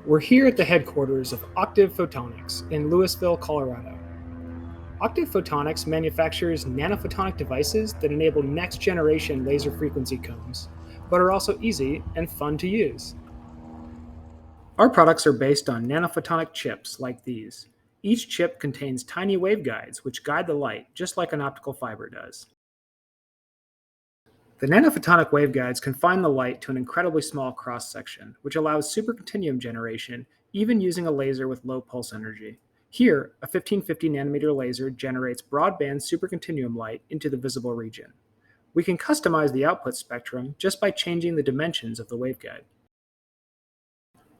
We're here at the headquarters of Octave Photonics in Louisville, Colorado. Octave Photonics manufactures nanophotonic devices that enable next-generation laser frequency combs, but are also easy and fun to use. Our products are based on nanophotonic chips like these. Each chip contains tiny waveguides which guide the light just like an optical fiber does. The nanophotonic waveguides confine the light to an incredibly small cross-section, which allows supercontinuum generation even using a laser with low pulse energy. Here, a 1550 nanometer laser generates broadband supercontinuum light into the visible region. We can customize the output spectrum just by changing the dimensions of the waveguide.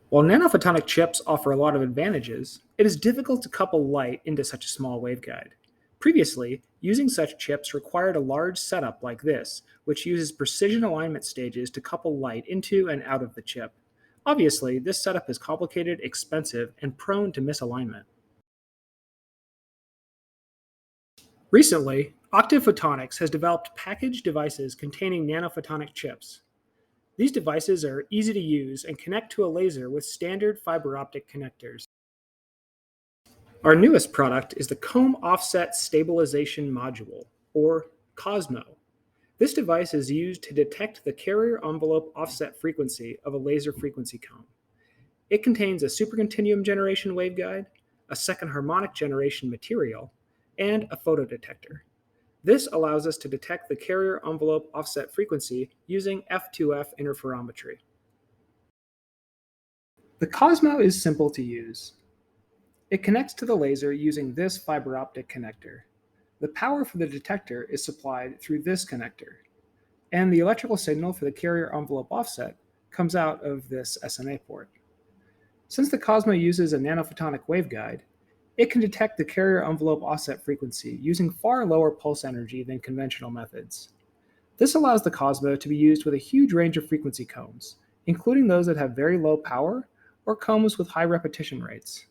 While nanophotonic chips offer a lot of advantages, it is difficult to couple light into such a small waveguide. Previously, using such chips required a large setup like this, which uses precision alignment stages to couple light into and out of the chip. Obviously, this setup is complicated, expensive, and prone to misalignment. Recently, Octave Photonics has developed packaged devices containing nanophotonic chips. These devices are easy to use and connect to a laser with standard fiber optic connectors. Our newest product is the Comb-Offset Stabilization Module, or COSMO. This device is used to detect the carrier envelope offset frequency of a laser frequency comb. It contains a supercontinuum generation waveguide, a second harmonic generation material, and a photodetector. This allows us to detect the carrier envelope offset frequency using F2F interferometry. The COSMO is simple to use. It connects to the laser using this fiber optic connector. The power for the detector is supplied through this connector, and the electrical signal for the carrier envelope offset comes out of this SMA port. Since the COSMO uses a nanophotonic waveguide, it can detect the carrier envelope offset frequency using far lower pulse energy than conventional methods. This allows the COSMO to be used with a huge range of frequency combs, including those that have very low power or combs with high repetition rates.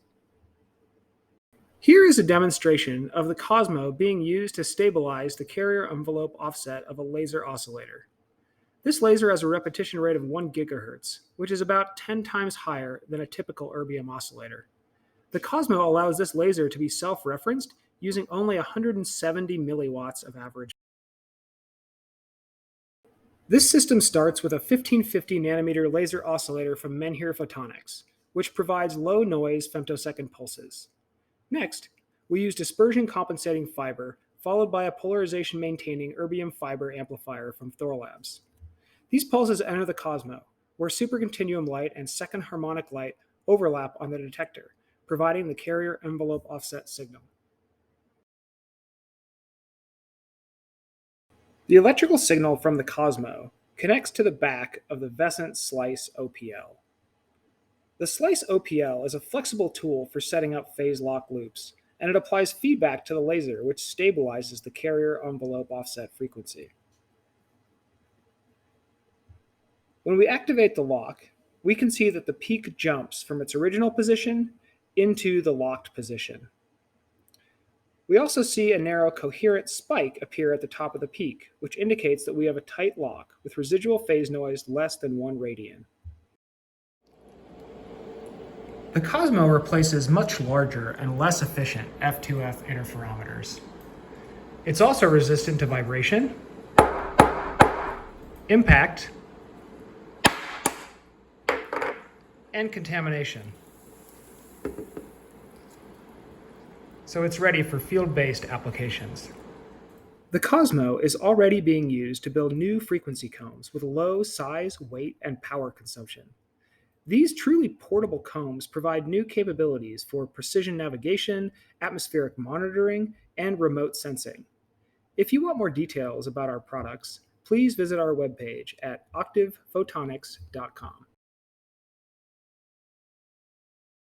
Here is a demonstration of the COSMO being used to stabilize the carrier envelope offset of a laser oscillator. This laser has a repetition rate of 1 GHz, which is about 10 times higher than a typical erbium oscillator. The COSMO allows this laser to be self-referenced using only 170 milliwatts of average. This system starts with a 1550 nanometer laser oscillator from Menhir Photonics, which provides low noise femtosecond pulses. Next, we use dispersion compensating fiber, followed by a polarization maintaining erbium fiber amplifier from Thorlabs. These pulses enter the COSMO, where supercontinuum light and second harmonic light overlap on the detector, providing the carrier envelope offset signal. The electrical signal from the COSMO connects to the back of the Vescent Slice OPL. The Slice OPL is a flexible tool for setting up phase lock loops, and it applies feedback to the laser, which stabilizes the carrier envelope offset frequency. When we activate the lock, we can see that the peak jumps from its original position into the locked position. We also see a narrow coherent spike appear at the top of the peak, which indicates that we have a tight lock with residual phase noise less than 1 radian. The COSMO replaces much larger and less efficient F2F interferometers. It's also resistant to vibration, impact, and contamination. So it's ready for field-based applications. The COSMO is already being used to build new frequency combs with low size, weight, and power consumption. These truly portable combs provide new capabilities for precision navigation, atmospheric monitoring, and remote sensing. If you want more details about our products, please visit our webpage at octavephotonics.com.